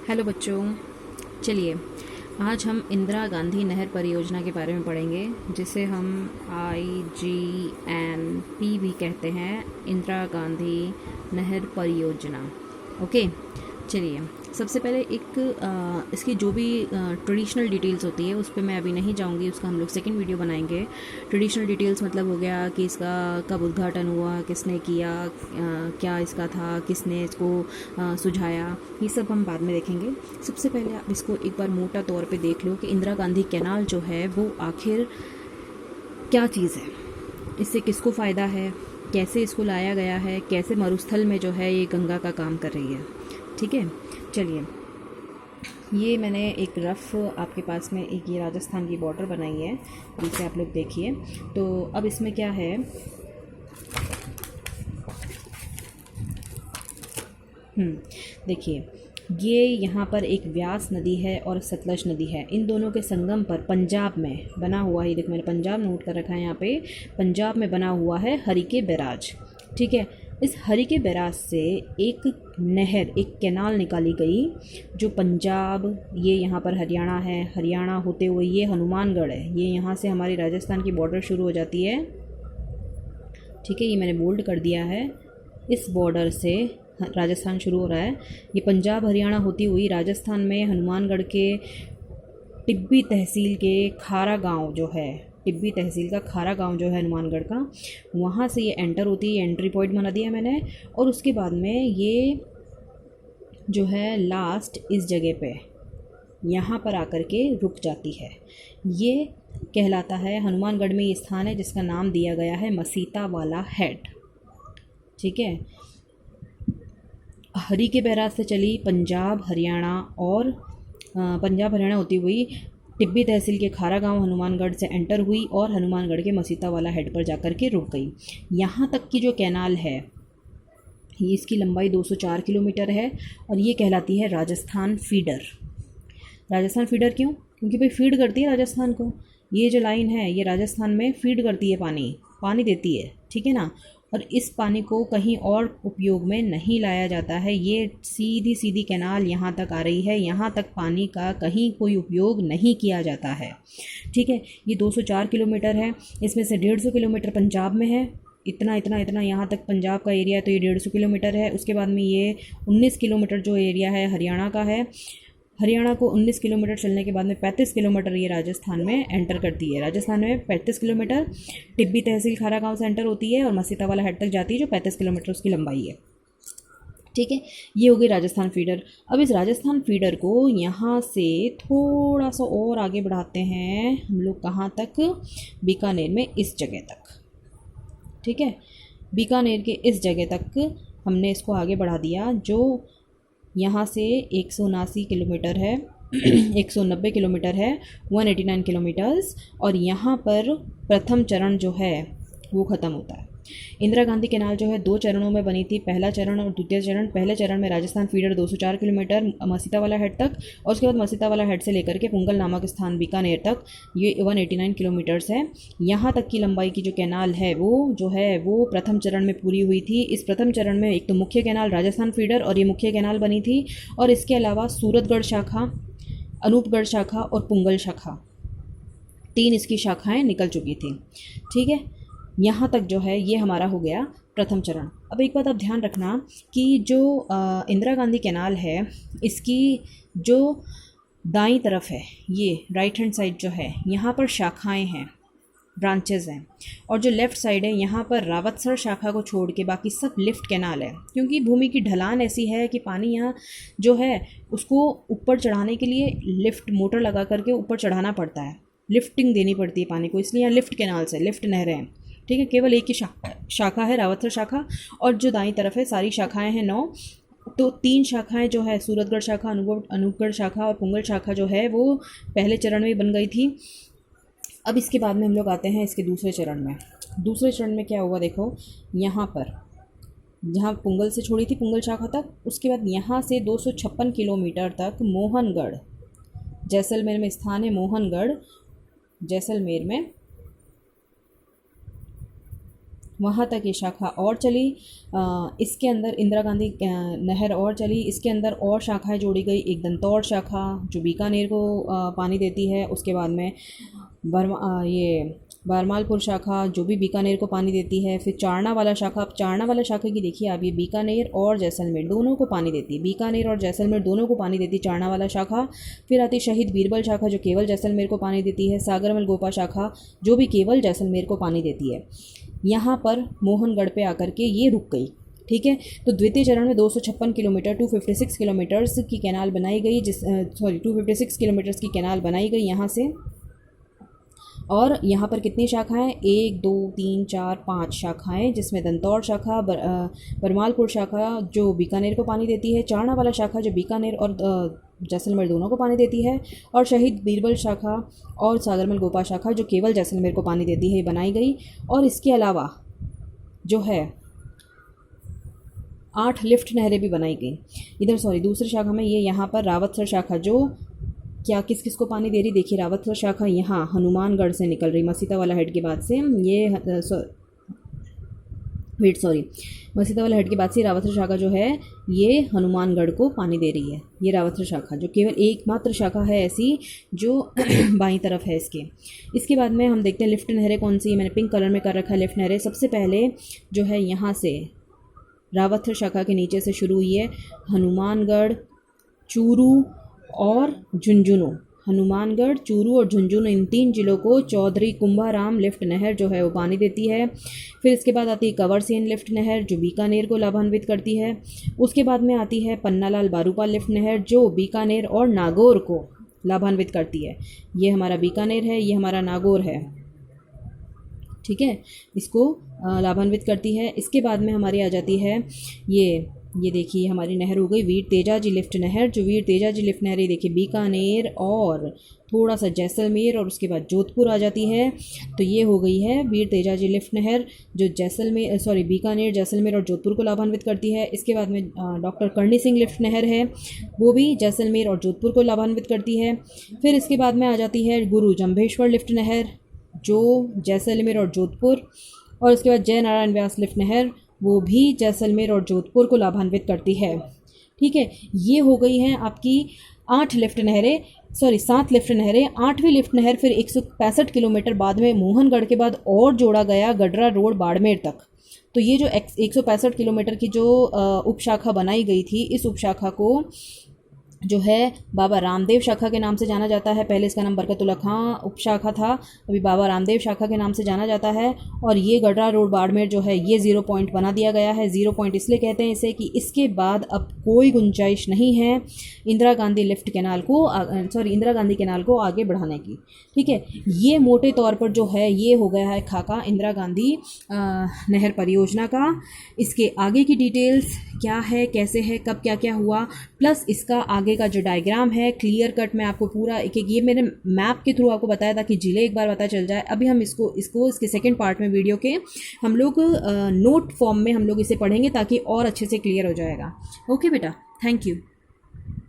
Hello बच्चों, चलिए आज हम इंदिरा गांधी नहर परियोजना के बारे में पढ़ेंगे, जिसे हम IGNP भी कहते हैं, इंदिरा गांधी नहर परियोजना। ओके, चलिए सबसे पहले इसकी जो भी ट्रेडिशनल डिटेल्स होती है उस पर मैं अभी नहीं जाऊंगी, उसका हम लोग सेकंड वीडियो बनाएंगे। ट्रेडिशनल डिटेल्स मतलब हो गया कि इसका कब उद्घाटन हुआ, किसने किया, क्या इसका था, किसने इसको सुझाया, ये सब हम बाद में देखेंगे। सबसे पहले आप इसको एक बार मोटा तौर पे देख लो कि इंदिरा गांधी कैनाल जो है वो आखिर क्या चीज़ है, इससे किसको फ़ायदा है, कैसे इसको लाया गया है, कैसे मरुस्थल में जो है ये गंगा का काम कर रही है। ठीक है, चलिए ये मैंने एक रफ़ आपके पास में एक ये राजस्थान की बॉर्डर बनाई है, जिसे आप लोग देखिए। तो अब इसमें क्या है, देखिए ये यहाँ पर एक व्यास नदी है और सतलज नदी है। इन दोनों के संगम पर पंजाब में बना हुआ है, देखो मैंने पंजाब नोट कर रखा है यहाँ पे, पंजाब में बना हुआ है हरिके बैराज। ठीक है, इस हरिके बैराज से एक नहर, एक कैनाल निकाली गई, जो पंजाब, ये यहाँ पर हरियाणा है, हरियाणा होते हुए ये हनुमानगढ़ है, ये यहाँ से हमारी राजस्थान की बॉर्डर शुरू हो जाती है। ठीक है, ये मैंने बोल्ड कर दिया है, इस बॉर्डर से राजस्थान शुरू हो रहा है। ये पंजाब हरियाणा होती हुई राजस्थान में हनुमानगढ़ के टिब्बी तहसील के खारा गांव जो है, टिब्बी तहसील का खारा गांव जो है हनुमानगढ़ का, वहाँ से ये एंटर होती है, एंट्री पॉइंट बना दिया मैंने। और उसके बाद में ये जो है लास्ट इस जगह पे यहाँ पर आकर के रुक जाती है। ये कहलाता है, हनुमानगढ़ में ये स्थान है जिसका नाम दिया गया है मसीता वाला हेड। ठीक है, हरिके बैराज से चली पंजाब हरियाणा और पंजाब हरियाणा होती हुई टिब्बी तहसील के खारा गांव हनुमानगढ़ से एंटर हुई और हनुमानगढ़ के मसीता वाला हेड पर जाकर के रुक गई। यहाँ तक की जो कैनाल है, ये इसकी लंबाई 204 किलोमीटर है और ये कहलाती है राजस्थान फीडर। राजस्थान फीडर क्यों? क्योंकि भाई फीड करती है राजस्थान को, ये जो लाइन है ये राजस्थान में फीड करती है, पानी देती है। ठीक है ना, और इस पानी को कहीं और उपयोग में नहीं लाया जाता है, ये सीधी सीधी कैनाल यहाँ तक आ रही है, यहाँ तक पानी का कहीं कोई उपयोग नहीं किया जाता है। ठीक है, ये 204 किलोमीटर है, इसमें से 150 किलोमीटर पंजाब में है, इतना इतना इतना यहाँ तक पंजाब का एरिया है, तो ये 150 किलोमीटर है। उसके बाद में ये 19 किलोमीटर जो एरिया है हरियाणा का है, हरियाणा को 19 किलोमीटर चलने के बाद में 35 किलोमीटर ये राजस्थान में एंटर करती है। राजस्थान में 35 किलोमीटर टिब्बी तहसील खारा गांव से एंटर होती है और मसीता वाला हेड तक जाती है, जो 35 किलोमीटर उसकी लंबाई है। ठीक है, ये हो गई राजस्थान फीडर। अब इस राजस्थान फीडर को यहाँ से थोड़ा सा और आगे बढ़ाते हैं हम लोग, कहाँ तक, बीकानेर में इस जगह तक। ठीक है, बीकानेर के इस जगह तक हमने इसको आगे बढ़ा दिया, जो यहाँ से 179 किलोमीटर है 190 किलोमीटर है, 189 किलोमीटर्स, और यहाँ पर प्रथम चरण जो है वो ख़त्म होता है। इंदिरा गांधी कैनाल जो है 2 चरणों में बनी थी, पहला चरण और द्वितीय चरण। पहले चरण में राजस्थान फीडर 204 किलोमीटर मसीता वाला हेड तक, और उसके बाद मसीता वाला हेड से लेकर के पुंगल नामक स्थान बीकानेर तक ये 189 किलोमीटर्स है। यहाँ तक की लंबाई की जो कैनाल है वो जो है वो प्रथम चरण में पूरी हुई थी। इस प्रथम चरण में एक तो मुख्य कैनाल राजस्थान फीडर और ये मुख्य कैनाल बनी थी, और इसके अलावा सूरतगढ़ शाखा, अनूपगढ़ शाखा और पुंगल शाखा, 3 इसकी शाखाएँ निकल चुकी थी। ठीक है, यहाँ तक जो है ये हमारा हो गया प्रथम चरण। अब एक बात आप ध्यान रखना कि जो इंदिरा गांधी कैनाल है, इसकी जो दाईं तरफ है, ये राइट हैंड साइड जो है, यहाँ पर शाखाएं हैं, ब्रांचेस हैं, और जो लेफ़्ट साइड है यहाँ पर रावतसर शाखा को छोड़ के बाकी सब लिफ्ट कैनाल है। क्योंकि भूमि की ढलान ऐसी है कि पानी यहाँ जो है उसको ऊपर चढ़ाने के लिए लिफ्ट मोटर लगा करके ऊपर चढ़ाना पड़ता है, लिफ्टिंग देनी पड़ती है पानी को, इसलिए यहाँ लिफ्ट कैनाल से लिफ्ट नहरें हैं। ठीक है, केवल एक ही शाखा है रावतसर शाखा, और जो दाईं तरफ है सारी शाखाएं हैं 9। तो 3 शाखाएं जो है सूरतगढ़ शाखा, अनूपगढ़ शाखा और पुंगल शाखा जो है वो पहले चरण में बन गई थी। अब इसके बाद में हम लोग आते हैं इसके दूसरे चरण में। दूसरे चरण में क्या हुआ, देखो यहाँ पर जहाँ पुंगल से छोड़ी थी पुंगल शाखा तक, उसके बाद यहाँ से 256 किलोमीटर तक मोहनगढ़, जैसलमेर में स्थान है मोहनगढ़, जैसलमेर में वहाँ तक ये शाखा और चली। इसके अंदर इंदिरा गांधी नहर और चली। इसके अंदर और शाखाएं जोड़ी गई। एक दंतौड़ शाखा जो बीकानेर को पानी देती है। उसके बाद में ये बारमालपुर शाखा जो भी बीकानेर को पानी देती है। फिर चारना वाला शाखा। अब चारना वाला शाखा की देखिए आप, ये बीकानेर और जैसलमेर दोनों को पानी देती है। बीकानेर और जैसलमेर दोनों को पानी देती है चारना वाला शाखा। फिर आती शहीद बीरबल शाखा जो केवल जैसलमेर को पानी देती है। सागरमल गोपा शाखा जो भी केवल जैसलमेर को पानी देती है। यहाँ पर मोहनगढ़ पे आकर के ये रुक गई। ठीक है, तो द्वितीय चरण में 256 किलोमीटर 256 किलोमीटर्स की कैनाल बनाई गई, 256 किलोमीटर्स की कैनाल बनाई गई यहाँ से। और यहाँ पर कितनी शाखाएं, 1 2 3 4 5 शाखाएं, जिसमें दंतौड़ शाखा, बरमालपुर शाखा जो बीकानेर को पानी देती है, चारना वाला शाखा जो बीकानेर और जैसलमेर दोनों को पानी देती है, और शहीद बीरबल शाखा और सागरमल गोपा शाखा जो केवल जैसलमेर को पानी देती है, बनाई गई। और इसके अलावा जो है 8 लिफ्ट नहरें भी बनाई गई। इधर दूसरी शाखा में ये यहाँ पर रावतसर शाखा जो क्या किस किस को पानी दे रही, देखिए रावतसर शाखा यहाँ हनुमानगढ़ से निकल रही, मसीता वाला हेड के बाद से ये मसीता वाला हेड के बाद से रावतसर शाखा जो है ये हनुमानगढ़ को पानी दे रही है। ये रावतसर शाखा जो केवल एकमात्र शाखा है ऐसी जो बाईं तरफ है इसके। इसके बाद में हम देखते हैं लिफ्ट नहरें कौन सी, मैंने पिंक कलर में कर रखा है लिफ्ट नहरें। सबसे पहले जो है यहाँ से रावतसर शाखा के नीचे से शुरू हुई है हनुमानगढ़, चूरू और झुंझुनू। हनुमानगढ़, चूरू और झुंझुनू इन 3 जिलों को चौधरी कुंभाराम लिफ्ट नहर जो है वो पानी देती है। फिर इसके बाद आती है कंवरसेन लिफ्ट नहर जो बीकानेर को लाभान्वित करती है। उसके बाद में आती है पन्नालाल बारूपाल लिफ्ट नहर जो बीकानेर और नागौर को लाभान्वित करती है। ये हमारा बीकानेर है, ये हमारा नागौर है। ठीक है, इसको लाभान्वित करती है। इसके बाद में हमारी आ जाती है ये देखिए हमारी नहर हो गई वीर तेजाजी लिफ्ट नहर। जो वीर तेजाजी लिफ्ट नहर ये देखिए बीकानेर और थोड़ा सा जैसलमेर और उसके बाद जोधपुर आ जाती है। तो ये हो गई है वीर तेजाजी लिफ्ट नहर जो बीकानेर, जैसलमेर और जोधपुर को लाभान्वित करती है। इसके बाद में डॉक्टर करणी सिंह लिफ्ट नहर है, वो भी जैसलमेर और जोधपुर को लाभान्वित करती है। फिर इसके बाद में आ जाती है गुरु जम्भेश्वर लिफ्ट नहर जो जैसलमेर और जोधपुर, और उसके बाद जय नारायण व्यास लिफ्ट नहर वो भी जैसलमेर और जोधपुर को लाभान्वित करती है। ठीक है, ये हो गई हैं आपकी 7 लिफ्ट नहरें। 8वीं लिफ्ट नहर फिर 165 किलोमीटर बाद में मोहनगढ़ के बाद और जोड़ा गया गडरा रोड बाड़मेर तक। तो ये जो 165 किलोमीटर की जो उपशाखा बनाई गई थी, इस उपशाखा को जो है बाबा रामदेव शाखा के नाम से जाना जाता है। पहले इसका नाम बरकतुल्ला खां उपशाखा था, अभी बाबा रामदेव शाखा के नाम से जाना जाता है। और ये गडरा रोड बाड़मेर जो है ये 0 पॉइंट बना दिया गया है। 0 पॉइंट इसलिए कहते हैं इसे कि इसके बाद अब कोई गुंजाइश नहीं है इंदिरा गांधी कैनाल को आगे बढ़ाने की। ठीक है, ये मोटे तौर पर जो है ये हो गया है खाका इंदिरा गांधी नहर परियोजना का। इसके आगे की डिटेल्स क्या है, कैसे है, कब क्या क्या हुआ, प्लस इसका आगे का जो डायग्राम है क्लियर कट मैं आपको पूरा एक ये मेरे मैप के थ्रू आपको बताया था कि जिले एक बार पता चल जाए। अभी हम इसके सेकंड पार्ट में वीडियो के हम लोग नोट फॉर्म में हम लोग इसे पढ़ेंगे ताकि और अच्छे से क्लियर हो जाएगा। ओके बेटा, थैंक यू।